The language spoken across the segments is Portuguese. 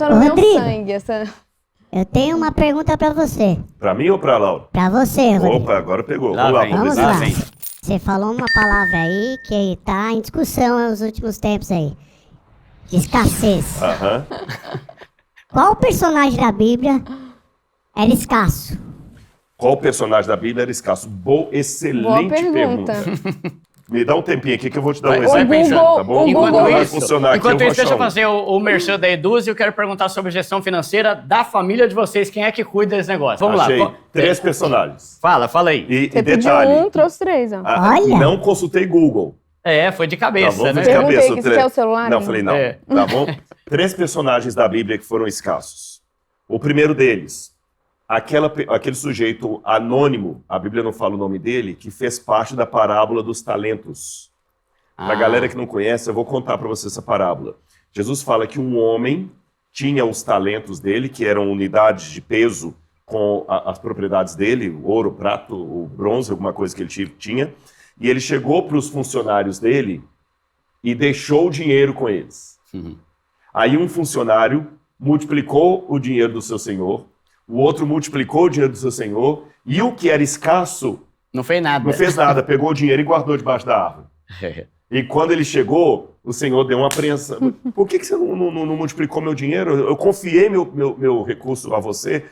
tá no meu Rodrigo. sangue. Eu tenho uma pergunta pra você. Pra mim ou pra Laura? Pra você, Rodrigo. Opa, agora pegou. Lá vem, Vamos pobrezinho. lá. vem. Você falou uma palavra aí que tá em discussão nos últimos tempos aí. De escassez. Aham. Qual personagem da Bíblia era escasso? Qual personagem da Bíblia era escasso? Excelente Boa pergunta. Me dá um tempinho aqui que eu vou te dar um Vai exemplo, pensando, tá bom? o Enquanto Google vai isso, funcionar aqui, enquanto eu isso, vou deixa eu achar um. fazer o merchan da Eduz e eu quero perguntar sobre gestão financeira da família de vocês. Quem é que cuida desse negócio? Vamos Achei lá. 3 personagens. Fala aí. E Você pediu detalhe, trouxe 3, ó. Olha. não consultei Google. Foi de Tá cabeça, bom? né? Foi de Perguntei cabeça. que você quer o celular, Não, hein? falei não. É. Tá bom? 3 personagens da Bíblia que foram escassos. O primeiro deles, aquele sujeito anônimo, a Bíblia não fala o nome dele, que fez parte da parábola dos talentos. Para a galera que não conhece, eu vou contar para você essa parábola. Jesus fala que um homem tinha os talentos dele, que eram unidades de peso com as propriedades dele, o ouro, o prato, o bronze, alguma coisa que ele tinha, e ele chegou para os funcionários dele e deixou o dinheiro com eles. Aí um funcionário multiplicou o dinheiro do seu senhor, o outro multiplicou o dinheiro do seu senhor, e o que era escasso Não fez nada. não fez nada, pegou o dinheiro e guardou debaixo da árvore. E quando ele chegou, o senhor deu uma apreensão. Por que você não multiplicou meu dinheiro? Eu confiei meu recurso a você.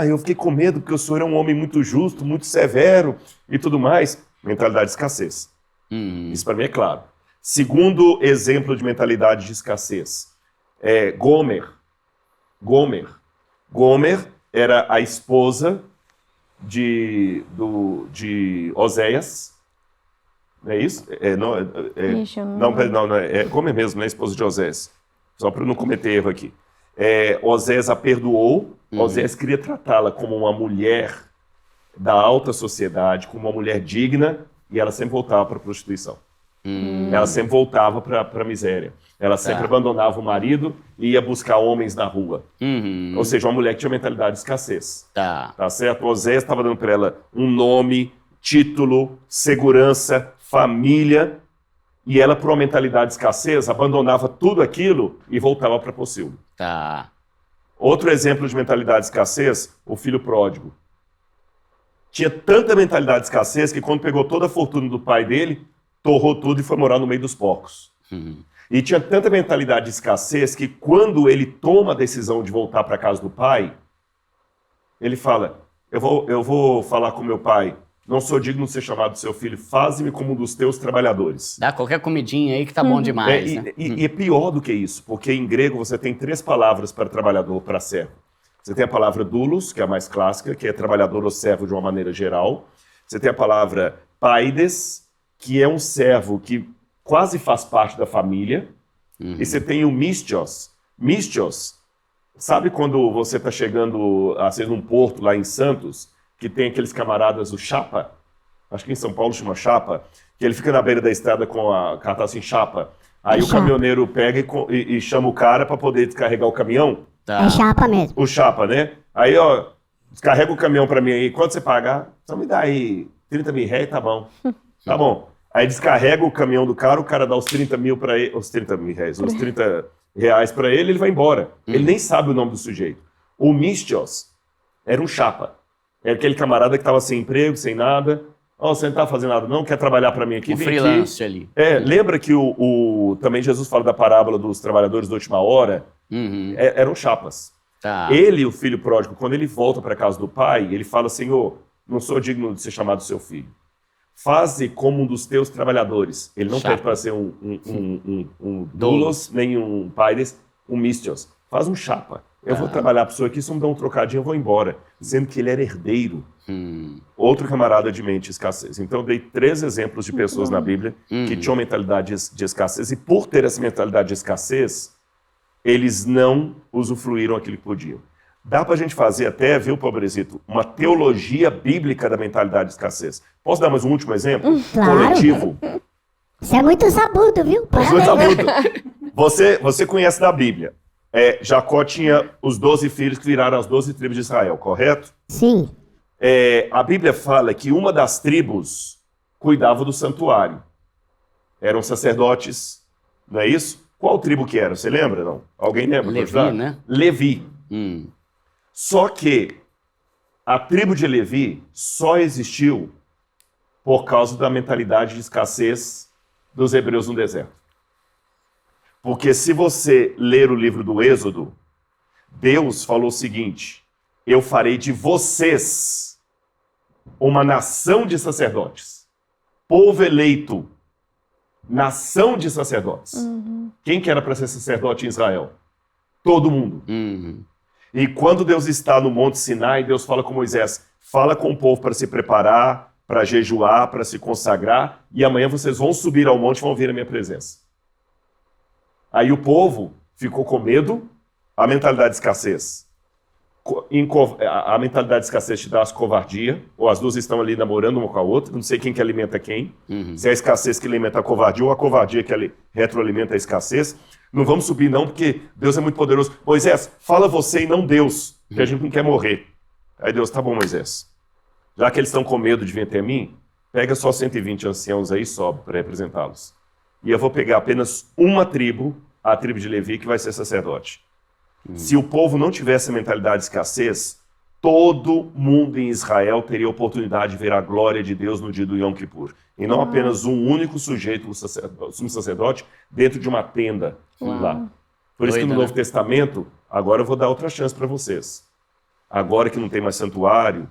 Eu fiquei com medo porque o senhor é um homem muito justo, muito severo e tudo mais. Mentalidade de escassez. Isso para mim é claro. Segundo exemplo de mentalidade de escassez é Gomer. Gomer era a esposa de Oséias. Não é isso? Ixi, eu Não, é Gomer mesmo, não é esposa de Oséias. Só para não cometer erro aqui. Oséias a perdoou, Oséias queria tratá-la como uma mulher da alta sociedade, como uma mulher digna, e ela sempre voltava para a prostituição. Ela sempre voltava para a miséria. Ela sempre abandonava o marido e ia buscar homens na rua. Ou seja, uma mulher que tinha mentalidade de escassez. Tá. Tá certo? Oséias estava dando para ela um nome, título, segurança, família, e ela, por uma mentalidade de escassez, abandonava tudo aquilo e voltava para Pocilgo. Tá. Outro exemplo de mentalidade de escassez, o filho pródigo. Tinha tanta mentalidade de escassez que quando pegou toda a fortuna do pai dele, torrou tudo e foi morar no meio dos porcos. E tinha tanta mentalidade de escassez que quando ele toma a decisão de voltar para a casa do pai, ele fala, eu vou falar com meu pai, não sou digno de ser chamado seu filho, faze-me como um dos teus trabalhadores. Dá qualquer comidinha aí que tá bom demais, né? E é pior do que isso, porque em grego você tem 3 palavras para trabalhador, para servo. Você tem a palavra doulos, que é a mais clássica, que é trabalhador ou servo de uma maneira geral. Você tem a palavra paides, que é um servo que quase faz parte da família. E você tem o mistios. Mistios, sabe quando você está chegando, às vezes, num porto lá em Santos, que tem aqueles camaradas, o chapa? Acho que em São Paulo chama chapa, que ele fica na beira da estrada com a carta assim, chapa. Aí o caminhoneiro pega e chama o cara para poder descarregar o caminhão. Tá. É chapa mesmo. O chapa, né? Aí, ó, descarrega o caminhão para mim aí. Quanto você pagar? Só me dá aí 30 mil reais, tá bom. Tá bom. Aí descarrega o caminhão do cara, o cara dá os 30 mil para ele, os 30 mil reais, os 30 reais para ele, ele vai embora. Ele nem sabe o nome do sujeito. O mistios era um chapa. Era aquele camarada que estava sem emprego, sem nada. Você não está fazendo nada não? Quer trabalhar para mim aqui? Um Vem freelance aqui. ali. Lembra que também Jesus fala da parábola dos trabalhadores da última hora? Eram chapas. Tá. Ele, o filho pródigo, quando ele volta para a casa do pai, ele fala, Senhor, não sou digno de ser chamado seu filho. Faze como um dos teus trabalhadores. Ele não pede para ser um doulos, nem um paides, um mistios. Faz um chapa. Eu vou trabalhar para o senhor aqui, se não me dá um trocadinho, eu vou embora. Sendo que ele era herdeiro. Outro camarada de mente escassez. Então eu dei 3 exemplos de pessoas na Bíblia que tinham mentalidade de escassez. E por ter essa mentalidade de escassez, eles não usufruíram aquilo que podiam. Dá para a gente fazer até, viu, Pobrezito, uma teologia bíblica da mentalidade de escassez. Posso dar mais um último exemplo? Claro. Coletivo. Você é muito sabudo, viu? Você conhece da Bíblia. Jacó tinha os 12 filhos que viraram as 12 tribos de Israel, correto? Sim. A Bíblia fala que uma das tribos cuidava do santuário. Eram sacerdotes, não é isso? Qual tribo que era? Você lembra, não? Alguém lembra? Levi, né? Levi. Hum. Só que a tribo de Levi só existiu por causa da mentalidade de escassez dos hebreus no deserto. Porque se você ler o livro do Êxodo, Deus falou o seguinte: eu farei de vocês uma nação de sacerdotes, povo eleito, nação de sacerdotes. Quem que era para ser sacerdote em Israel? Todo mundo. E quando Deus está no Monte Sinai, Deus fala com Moisés: fala com o povo para se preparar, para jejuar, para se consagrar, e amanhã vocês vão subir ao monte e vão ver a minha presença. Aí o povo ficou com medo, a mentalidade de escassez. A mentalidade de escassez te dá as covardia, ou as duas estão ali namorando uma com a outra, não sei quem que alimenta quem, se é a escassez que alimenta a covardia, ou a covardia que retroalimenta a escassez. Não vamos subir não, porque Deus é muito poderoso. Moisés, fala você e não Deus, que a gente não quer morrer. Aí Deus: tá bom, Moisés, já que eles estão com medo de vir até mim, pega só 120 anciãos aí, sobe para representá-los. E eu vou pegar apenas uma tribo, a tribo de Levi, que vai ser sacerdote. Se o povo não tivesse a mentalidade de escassez, todo mundo em Israel teria oportunidade de ver a glória de Deus no dia do Yom Kippur. E não apenas um único sujeito, o sumo sacerdote, dentro de uma tenda lá. Por isso que no Novo Testamento, agora eu vou dar outra chance para vocês. Agora que não tem mais santuário,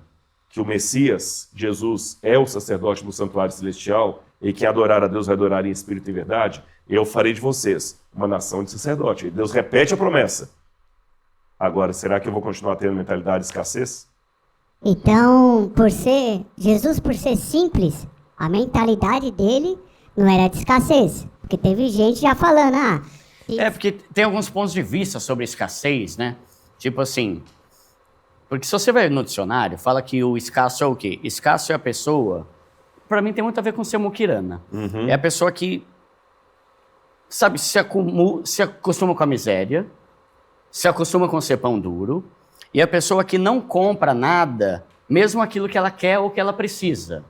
que o Messias, Jesus, é o sacerdote no santuário celestial, e quem adorar a Deus vai adorar em espírito e verdade, eu farei de vocês uma nação de sacerdote. E Deus repete a promessa. Agora, será que eu vou continuar tendo mentalidade de escassez? Então, Jesus por ser simples, a mentalidade dele não era de escassez. Porque teve gente já falando, Porque tem alguns pontos de vista sobre escassez, né? Tipo assim, porque se você vai no dicionário, fala que o escasso é o quê? Escasso é a pessoa, pra mim tem muito a ver com ser muquirana. É a pessoa que, sabe, se acostuma com a miséria, se acostuma com ser pão duro, e a pessoa que não compra nada, mesmo aquilo que ela quer ou que ela precisa.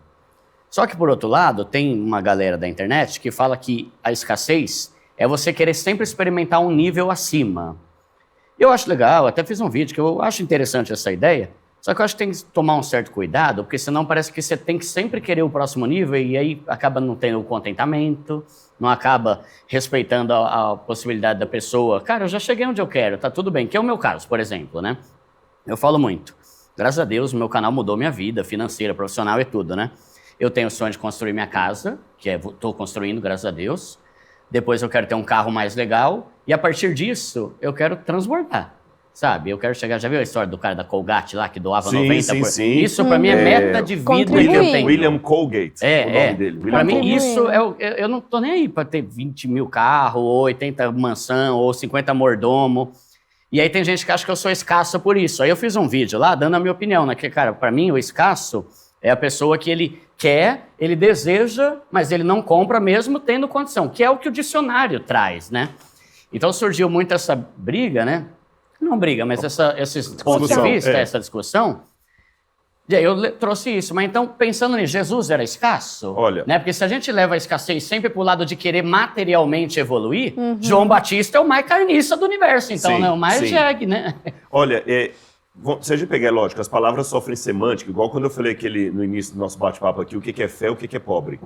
Só que, por outro lado, tem uma galera da internet que fala que a escassez é você querer sempre experimentar um nível acima. Eu acho legal, até fiz um vídeo que eu acho interessante essa ideia, só que eu acho que tem que tomar um certo cuidado, porque senão parece que você tem que sempre querer o próximo nível e aí acaba não tendo o contentamento, não acaba respeitando a possibilidade da pessoa. Cara, eu já cheguei onde eu quero, tá tudo bem. Que é o meu caso, por exemplo, né? Eu falo muito. Graças a Deus, o meu canal mudou minha vida financeira, profissional e tudo, né? Eu tenho o sonho de construir minha casa, que estou construindo, graças a Deus. Depois eu quero ter um carro mais legal. E a partir disso, eu quero transbordar. Sabe, eu quero chegar... Já viu a história do cara da Colgate lá, que doava 90%? Sim. Isso pra mim é meta de vida que eu tenho. William Colgate, o nome dele. Pra mim isso é... Eu não tô nem aí pra ter 20 mil carros, ou 80 mansão, ou 50 mordomo. E aí tem gente que acha que eu sou escasso por isso. Aí eu fiz um vídeo lá, dando a minha opinião, né? Que, cara, pra mim o escasso é a pessoa que ele quer, ele deseja, mas ele não compra mesmo tendo condição, que é o que o dicionário traz, né? Então surgiu muito essa briga, né? Não briga, mas esses pontos de vista, essa discussão. E aí eu trouxe isso. Mas então, pensando nisso, Jesus era escasso? Olha... Né? Porque se a gente leva a escassez sempre pro lado de querer materialmente evoluir, João Batista é o mais carniça do universo, então, né? O mais jegue, né? Olha, se a gente pegar, lógico, as palavras sofrem semântica, igual quando eu falei no início do nosso bate-papo aqui, o que é fé, o que é pobre.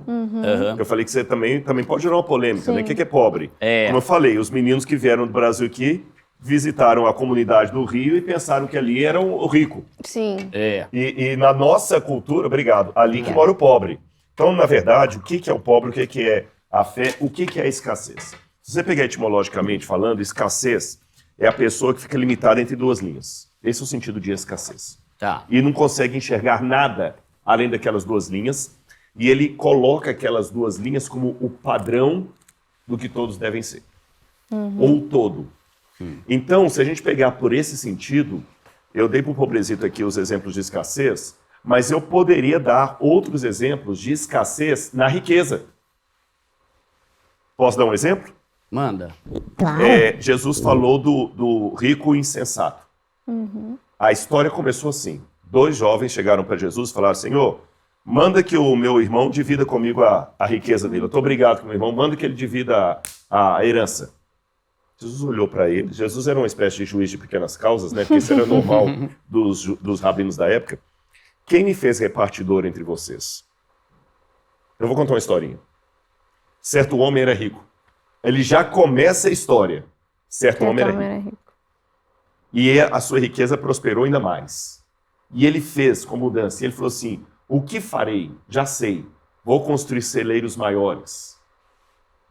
Eu falei que você também pode gerar uma polêmica, né? O que é pobre? Como eu falei, os meninos que vieram do Brasil aqui visitaram a comunidade do Rio e pensaram que ali era o rico. Sim. E na nossa cultura, ali que mora o pobre. Então, na verdade, o que é o pobre, o que é a fé, o que é a escassez? Se você pegar etimologicamente falando, escassez é a pessoa que fica limitada entre duas linhas. Esse é o sentido de escassez. Tá. E não consegue enxergar nada além daquelas duas linhas, e ele coloca aquelas duas linhas como o padrão do que todos devem ser. Ou todo. Então, se a gente pegar por esse sentido, eu dei para o Pobrezito aqui os exemplos de escassez, mas eu poderia dar outros exemplos de escassez na riqueza. Posso dar um exemplo? Manda. Claro. Jesus falou do rico insensato. A história começou assim. 2 jovens chegaram para Jesus e falaram: Senhor, manda que o meu irmão divida comigo a riqueza dele. Eu estou obrigado com o meu irmão, manda que ele divida a herança. Jesus olhou para ele. Jesus era uma espécie de juiz de pequenas causas, né? Porque isso era normal dos rabinos da época. Quem me fez repartidor entre vocês? Eu vou contar uma historinha. Certo homem era rico. Ele já começa a história. Certo homem era rico. E a sua riqueza prosperou ainda mais. E ele fez com mudança. E ele falou assim, o que farei? Já sei. Vou construir celeiros maiores.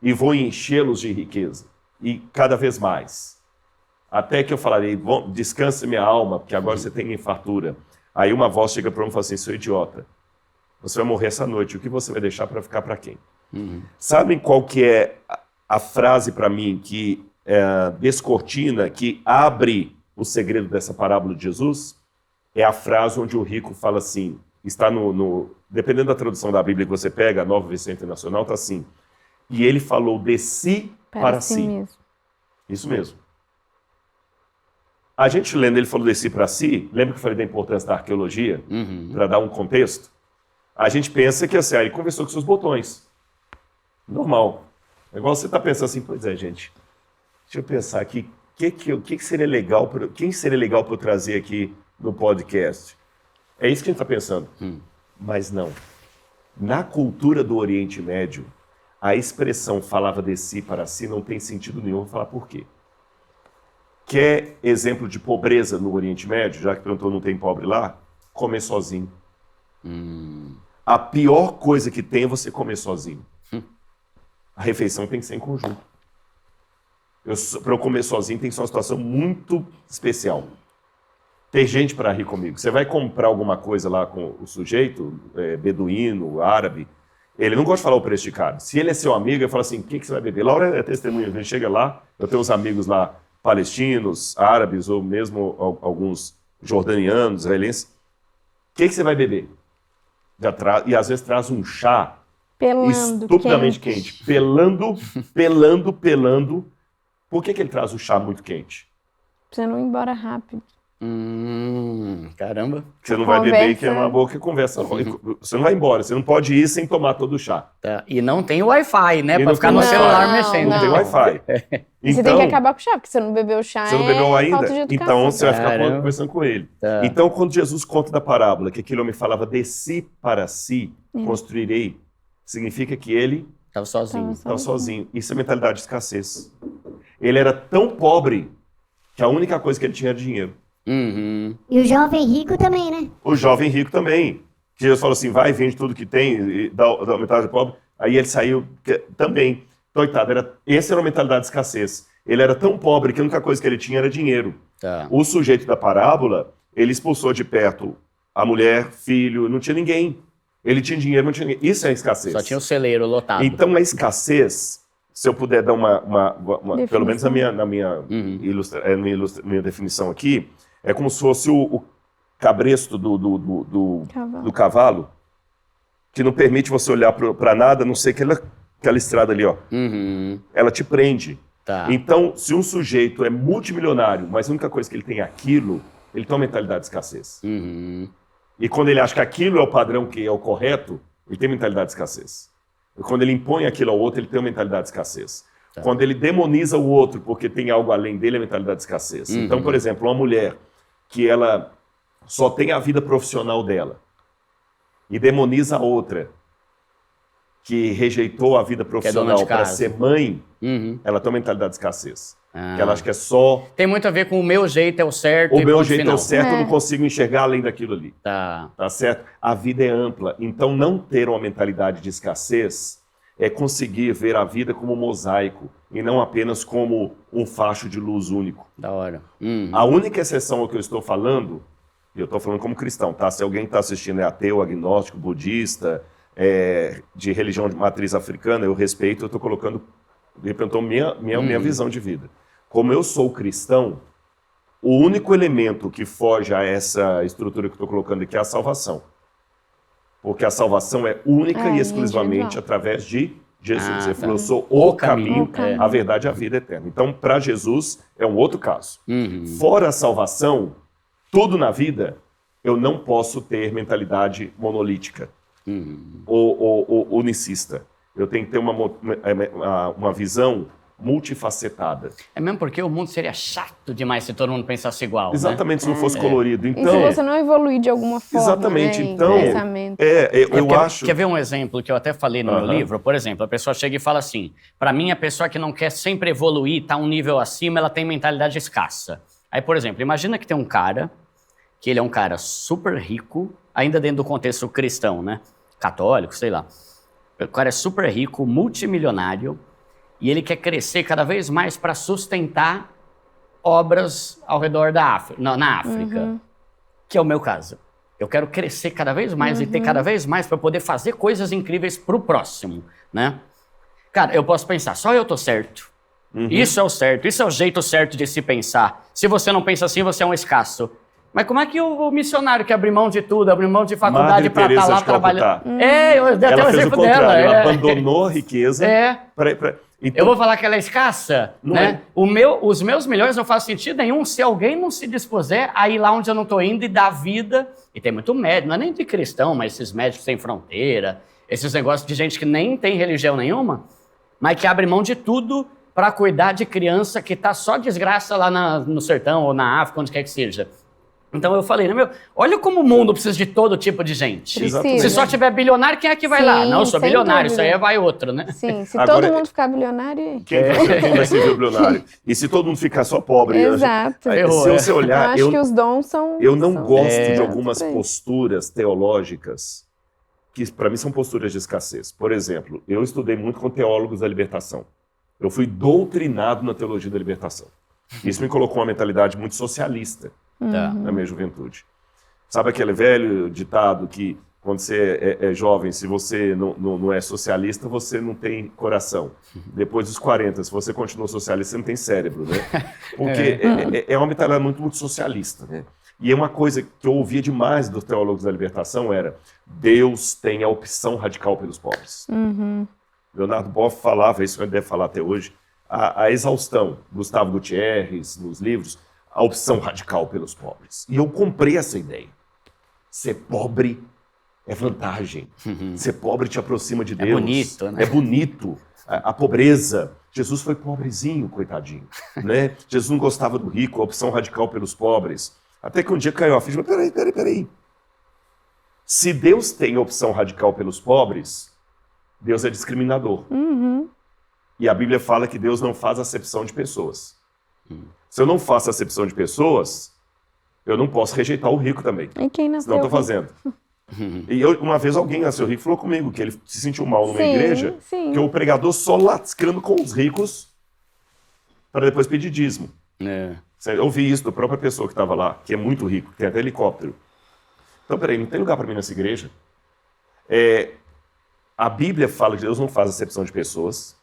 E vou enchê-los de riqueza. E cada vez mais. Até que eu falarei, descanse minha alma, porque agora você tem fartura. Aí uma voz chega para mim e fala assim, seu idiota, você vai morrer essa noite, o que você vai deixar para ficar para quem? Sabem qual que é a frase para mim que descortina, que abre o segredo dessa parábola de Jesus? É a frase onde o rico fala assim, está dependendo da tradução da Bíblia que você pega, a Nova Versão Internacional, está assim, e ele falou de si para si. Mesmo. Isso mesmo. A gente lendo, ele falou de si para si, lembra que eu falei da importância da arqueologia, para dar um contexto? A gente pensa que assim, ele conversou com seus botões. Normal. É igual você está pensando assim, pois é, gente, deixa eu pensar aqui, que seria legal, quem seria legal para eu trazer aqui no podcast? É isso que a gente está pensando. Mas não. Na cultura do Oriente Médio, a expressão falava de si para si não tem sentido nenhum. Vou falar por quê. Quer exemplo de pobreza no Oriente Médio? Já que perguntou não tem pobre lá? Comer sozinho. A pior coisa que tem é você comer sozinho. A refeição tem que ser em conjunto. Para eu comer sozinho tem que ser uma situação muito especial. Tem gente para rir comigo. Você vai comprar alguma coisa lá com o sujeito, beduíno, árabe, ele não gosta de falar o preço de cara. Se ele é seu amigo, ele fala assim, o que você vai beber? Laura é testemunha. Ele chega lá, eu tenho uns amigos lá, palestinos, árabes, ou mesmo alguns jordanianos, israelenses. O que você vai beber? E às vezes traz um chá estupidamente quente. Pelando. Por que ele traz o chá muito quente? Pra você não ir embora rápido. Caramba. Você não vai beber e queimar a boca e conversa. Você não vai embora, você não pode ir sem tomar todo o chá. Tá. E não tem Wi-Fi, né? E Pra ficar no celular mexendo. Não tem Wi-Fi. Então, você tem que acabar com o chá, porque você não bebeu o chá. Você não bebeu ainda? Falta de educação. Então você vai ficar conversando com ele. Tá. Então, quando Jesus conta da parábola que aquele homem falava de si para si, construirei, significa que ele Estava sozinho. estava sozinho. Isso é mentalidade de escassez. Ele era tão pobre que a única coisa que ele tinha era dinheiro. E o jovem rico também, né? O jovem rico também. Que Jesus falou assim, vai, vende tudo que tem, e dá metade ao pobre. Aí ele saiu também. Coitado, essa era uma mentalidade de escassez. Ele era tão pobre que a única coisa que ele tinha era dinheiro. Tá. O sujeito da parábola, ele expulsou de perto a mulher, filho, não tinha ninguém. Ele tinha dinheiro, não tinha ninguém. Isso é escassez. Só tinha o celeiro lotado. Então a escassez, se eu puder dar pelo menos na minha definição aqui, é como se fosse o cabresto do cavalo, que não permite você olhar para nada, a não ser aquela estrada ali, ó. Ela te prende. Tá. Então, se um sujeito é multimilionário, mas a única coisa que ele tem é aquilo, ele tem uma mentalidade de escassez. E quando ele acha que aquilo é o padrão que é o correto, ele tem mentalidade de escassez. E quando ele impõe aquilo ao outro, ele tem uma mentalidade de escassez. Tá. Quando ele demoniza o outro porque tem algo além dele, é mentalidade de escassez. Então, por exemplo, uma mulher que ela só tem a vida profissional dela e demoniza a outra que rejeitou a vida profissional para ser mãe, ela tem uma mentalidade de escassez. Que ela acha que é só... Tem muito a ver com o meu jeito é o certo. O meu jeito é o certo, eu não consigo enxergar além daquilo ali. Tá certo? A vida é ampla. Então, não ter uma mentalidade de escassez é conseguir ver a vida como um mosaico e não apenas como um facho de luz único. Da hora. A única exceção ao que eu estou falando, e eu estou falando como cristão, tá? Se alguém está assistindo é ateu, agnóstico, budista, de religião de matriz africana, eu respeito, eu estou colocando, representou minha visão de vida. Como eu sou cristão, o único elemento que foge a essa estrutura que eu estou colocando aqui é a salvação. Porque a salvação é única e exclusivamente através de Jesus. Ele falou, eu sou o caminho, a verdade e a vida eterna. Então, para Jesus, é um outro caso. Fora a salvação, tudo na vida, eu não posso ter mentalidade monolítica ou unicista. Eu tenho que ter uma visão multifacetada. É mesmo porque o mundo seria chato demais se todo mundo pensasse igual, Exatamente, se não fosse colorido. E Então, se você não evoluir de alguma forma, exatamente, né, em então, pensamento. eu acho... Quer ver um exemplo que eu até falei no meu livro? Por exemplo, a pessoa chega e fala assim, para mim, a pessoa que não quer sempre evoluir, tá um nível acima, ela tem mentalidade escassa. Aí, por exemplo, imagina que tem um cara, que ele é um cara super rico, ainda dentro do contexto cristão, né? Católico, sei lá. O cara é super rico, multimilionário, e ele quer crescer cada vez mais para sustentar obras ao redor da África, na África, que é o meu caso. Eu quero crescer cada vez mais e ter cada vez mais para poder fazer coisas incríveis pro próximo, né? Cara, eu posso pensar, só eu tô certo. Isso é o certo, isso é o jeito certo de se pensar. Se você não pensa assim, você é um escasso. Mas como é que o missionário que abriu mão de tudo, abriu mão de faculdade para estar lá trabalhando? Eu dei até Ela o fez o exemplo contrário, dela. ela abandonou a riqueza. Então, Eu vou falar que ela é escassa, Não né? Os meus milhões não fazem sentido nenhum se alguém não se dispuser a ir lá onde eu não estou indo e dar vida. E tem muito médico, não é nem de cristão, mas esses médicos sem fronteira, esses negócios de gente que nem tem religião nenhuma, mas que abre mão de tudo para cuidar de criança que tá só desgraça lá no sertão ou na África, onde quer que seja. Então eu falei, né, olha como o mundo precisa de todo tipo de gente. Precisa. Se só tiver bilionário, quem é que vai lá? Não, eu sou sem bilionário, dúvida. isso aí vai outro, né? Sim, se Agora, todo mundo ficar bilionário... quem vai ser bilionário? E se todo mundo ficar só pobre? Exato. Se você Eu olhar... acho que os dons são... Eu não são- gosto de algumas Tudo bem. posturas teológicas que, para mim, são posturas de escassez. Por exemplo, eu estudei muito com teólogos da libertação. Eu fui doutrinado na teologia da libertação. Isso me colocou uma mentalidade muito socialista Tá. na minha juventude. Sabe aquele velho ditado que, quando você é jovem, se você não é socialista, você não tem coração. Depois dos 40, se você continua socialista, você não tem cérebro, né? Porque é uma mentalidade muito socialista, né? E é uma coisa que eu ouvia demais dos teólogos da libertação era Deus tem a opção radical pelos pobres. Leonardo Boff falava, isso ele deve falar até hoje, a exaustão. Gustavo Gutierrez, nos livros, a opção radical pelos pobres. E eu comprei essa ideia. Ser pobre é vantagem. Ser pobre te aproxima de Deus. bonito, né? É bonito. A pobreza. Jesus foi pobrezinho, coitadinho. Né? Jesus não gostava do rico, a opção radical pelos pobres. Até que um dia caiu a ficha, mas peraí. Se Deus tem opção radical pelos pobres, Deus é discriminador. E a Bíblia fala que Deus não faz acepção de pessoas. Se eu não faço acepção de pessoas, eu não posso rejeitar o rico também. E quem Senão nasceu eu estou rico? fazendo. E uma vez alguém nasceu rico falou comigo que ele se sentiu mal numa Sim, igreja, sim. que o pregador só lascando com os ricos para depois pedir dízimo. Eu ouvi isso da própria pessoa que estava lá, que é muito rico, que tem até helicóptero. Então, peraí, não tem lugar para mim nessa igreja? A Bíblia fala que Deus não faz acepção de pessoas.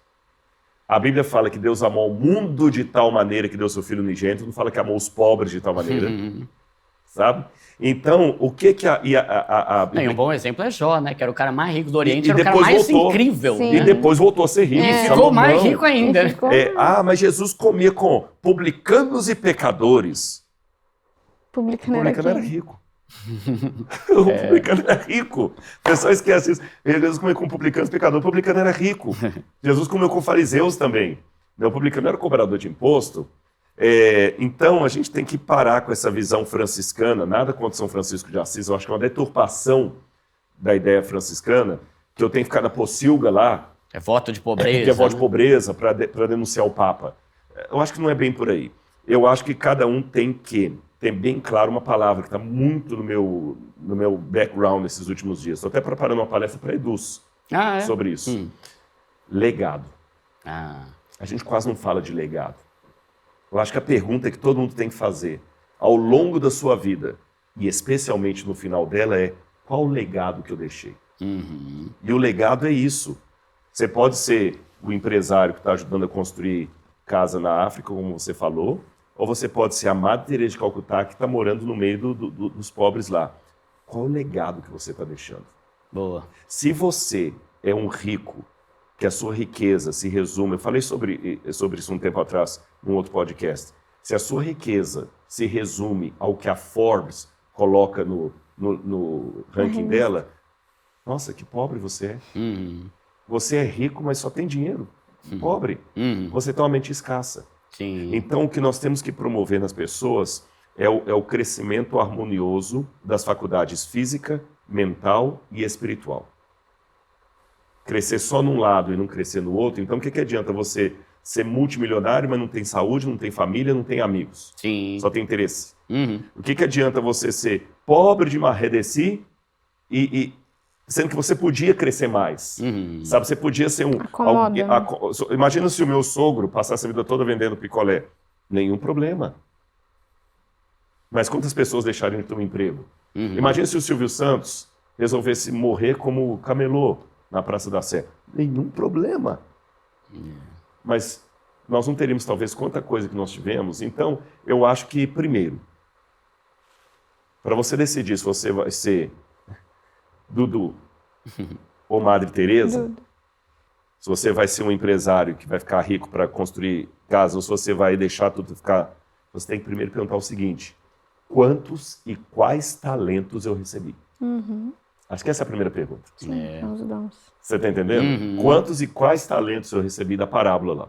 A Bíblia fala que Deus amou o mundo de tal maneira que deu seu Filho unigênito. Não fala que amou os pobres de tal maneira. Sabe? Então, o que a Bíblia... E um bom exemplo é Jó, né? Que era o cara mais rico do Oriente, E era o cara depois mais voltou. incrível. Sim. E Né? depois voltou a ser rico. E ficou Salomão. mais rico ainda. E ficou- Mas Jesus comia com publicanos e pecadores. Publicano O era publicano era quem? rico. O publicano era rico. O pessoal esquece isso. Jesus comeu com publicanos e pecadores. O publicano era rico. Jesus comeu com fariseus também. O publicano era cobrador de imposto. Então, a gente tem que parar com essa visão franciscana. Nada contra São Francisco de Assis. Eu acho que é uma deturpação da ideia franciscana, que eu tenho que ficar na pocilga lá, É voto de pobreza. que é voto de né? pobreza, para denunciar o Papa. Eu acho que não é bem por aí. Eu acho que cada um tem que ter bem claro uma palavra que está muito no meu background nesses últimos dias. Estou até preparando uma palestra para Eduz sobre isso. Legado. A gente quase não fala de legado. Eu acho que a pergunta que todo mundo tem que fazer ao longo da sua vida, e especialmente no final dela, é: qual o legado que eu deixei? E o legado é isso. Você pode ser o empresário que está ajudando a construir casa na África, como você falou, ou você pode ser a Madre Teresa de Calcutá, que está morando no meio dos pobres lá. Qual o legado que você está deixando? Boa. Se você é um rico, que a sua riqueza se resume... Eu falei sobre isso um tempo atrás, num outro podcast. Se a sua riqueza se resume ao que a Forbes coloca no ranking dela, nossa, que pobre você é. Você é rico, mas só tem dinheiro. pobre. Você tem uma mente escassa. Sim. Então, o que nós temos que promover nas pessoas é o crescimento harmonioso das faculdades física, mental e espiritual. Crescer só num lado e não crescer no outro, então o que adianta você ser multimilionário, mas não tem saúde, não tem família, não tem amigos? Sim. Só tem interesse. O que adianta você ser pobre de marredeci e sendo que você podia crescer mais? Sabe, você podia ser Acomoda, né? Imagina se o meu sogro passasse a vida toda vendendo picolé. Nenhum problema. Mas quantas pessoas deixariam de ter um emprego? Imagina se o Silvio Santos resolvesse morrer como camelô na Praça da Sé. Nenhum problema. Mas nós não teríamos, talvez, quanta coisa que nós tivemos. Então, eu acho que, primeiro, para você decidir se você vai ser Dudu ou Madre Teresa, Dudu. se você vai ser um empresário que vai ficar rico para construir casa, ou se você vai deixar tudo ficar... Você tem que primeiro perguntar o seguinte: quantos e quais talentos eu recebi? Acho que essa é a primeira pergunta. Sim, são os dons. Você está entendendo? Quantos e quais talentos eu recebi da parábola lá?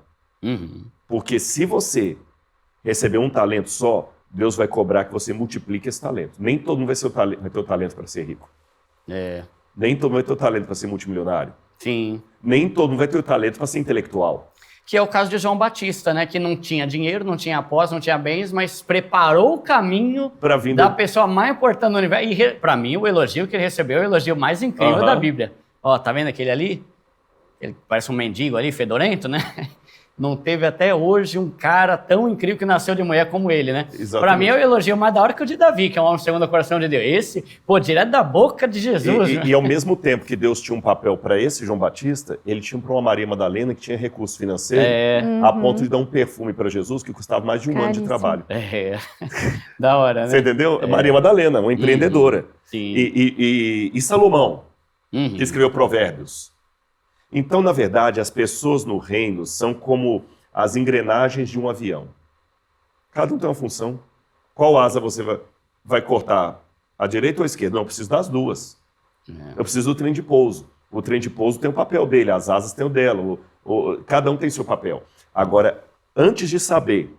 Porque se você receber um talento só, Deus vai cobrar que você multiplique esse talento. Nem todo mundo vai ter o talento para ser rico. Nem todo mundo vai ter o talento para ser multimilionário. Sim. Nem todo mundo vai ter o talento para ser intelectual. Que é o caso de João Batista, né? Que não tinha dinheiro, não tinha posse, não tinha bens, mas preparou o caminho Pra vinda- da pessoa mais importante do universo. E pra mim, o elogio que ele recebeu é o elogio mais incrível da Bíblia. Ó, tá vendo aquele ali? Ele parece um mendigo ali, fedorento, né? Não teve até hoje um cara tão incrível que nasceu de mulher como ele, né? Exatamente. Pra mim é o elogio mais da hora que o de Davi, que é um homem segundo o coração de Deus. Esse, pô, direto da boca de Jesus. né? E ao mesmo tempo que Deus tinha um papel para esse João Batista, ele tinha para uma Maria Madalena que tinha recurso financeiro a ponto de dar um perfume para Jesus que custava mais de um ano de Caríssimo. trabalho. Da hora, né? Você entendeu? Maria Madalena, uma empreendedora. Sim. E Salomão, que escreveu Provérbios. Então, na verdade, as pessoas no reino são como as engrenagens de um avião. Cada um tem uma função. Qual asa você vai cortar? A direita ou a esquerda? Não, eu preciso das duas. Eu preciso do trem de pouso. O trem de pouso tem o papel dele, as asas têm o dela. Cada um tem seu papel. Agora, antes de saber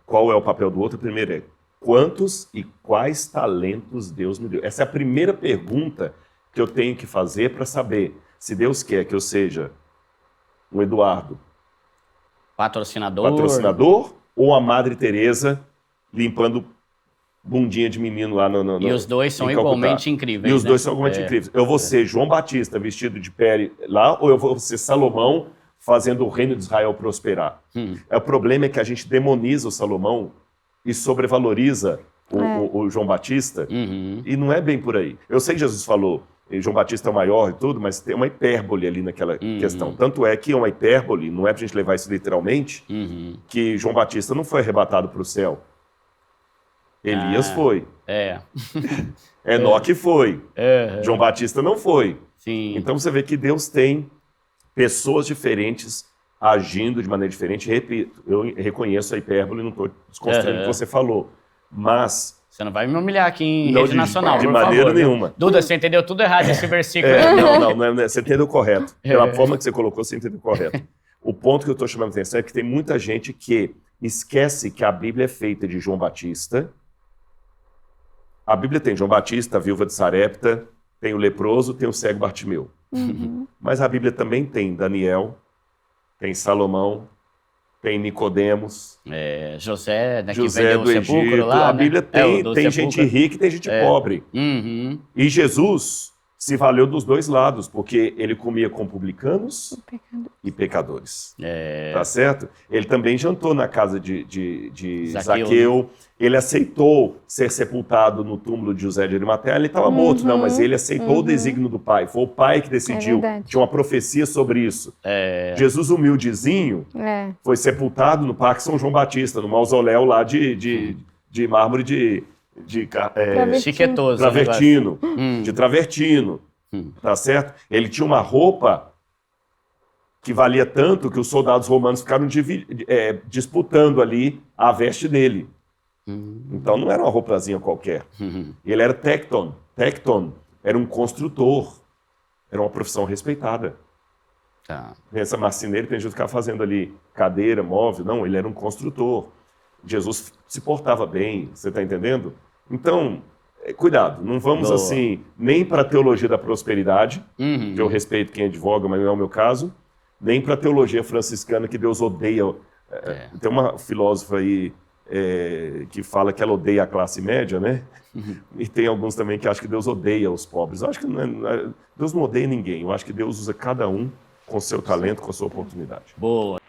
qual é o papel do outro, primeiro é quantos e quais talentos Deus me deu? Essa é a primeira pergunta que eu tenho que fazer para saber se Deus quer que eu seja um Eduardo patrocinador ou a Madre Teresa limpando bundinha de menino lá no E os dois são em Calcutá. igualmente incríveis. E os né? dois são igualmente incríveis. Eu vou ser João Batista vestido de pele lá, ou eu vou ser Salomão fazendo o reino de Israel prosperar? O problema é que a gente demoniza o Salomão e sobrevaloriza o João Batista, e não é bem por aí. Eu sei que Jesus falou, João Batista é o maior e tudo, mas tem uma hipérbole ali naquela questão. Tanto é que é uma hipérbole, não é pra gente levar isso literalmente, que João Batista não foi arrebatado para o céu. Elias foi. Enoque foi. João Batista não foi. Sim. Então você vê que Deus tem pessoas diferentes agindo de maneira diferente. Repito, eu reconheço a hipérbole, não estou desconstruindo o que você falou. Mas Você não vai me humilhar aqui em Não, rede de- nacional, de por maneira favor, viu? nenhuma. Duda, você entendeu tudo errado esse versículo. não é, você entendeu correto. Pela forma que você colocou, você entendeu correto. O ponto que eu estou chamando a atenção é que tem muita gente que esquece que a Bíblia é feita de João Batista. A Bíblia tem João Batista, a viúva de Sarepta, tem o leproso, tem o cego Bartimeu. Mas a Bíblia também tem Daniel, tem Salomão, tem Nicodemos, José, né, que José vendeu o do sepulcro Egito. lá, A né? Bíblia tem, o do tem sepulcro. gente rica e tem gente pobre. E Jesus se valeu dos dois lados, porque ele comia com publicanos e pecadores. Tá certo? Ele também jantou na casa de Zaqueu. Ele aceitou ser sepultado no túmulo de José de Arimateia. Ele estava morto, não, mas ele aceitou o desígnio do pai. Foi o pai que decidiu. verdade. Tinha uma profecia sobre isso. Jesus, humildezinho, foi sepultado no Parque São João Batista, no mausoléu lá de mármore de Chiquetoso. travertino, de travertino, tá certo? Ele tinha uma roupa que valia tanto que os soldados romanos ficaram disputando ali a veste dele. Então não era uma roupazinha qualquer. Ele era tecton. Tecton era um construtor. Era uma profissão respeitada. Tá. Pensa marceneiro, tem gente que ficava fazendo ali cadeira, móvel. Não, ele era um construtor. Jesus se portava bem, você está entendendo? Então, cuidado, não vamos Boa. assim, nem para a teologia da prosperidade, Uhum. que eu respeito quem advoga, mas não é o meu caso, nem para a teologia franciscana, que Deus odeia. Tem uma filósofa aí que fala que ela odeia a classe média, né? E tem alguns também que acham que Deus odeia os pobres. Eu acho que Deus não odeia ninguém, eu acho que Deus usa cada um com seu talento, com a sua oportunidade. Boa.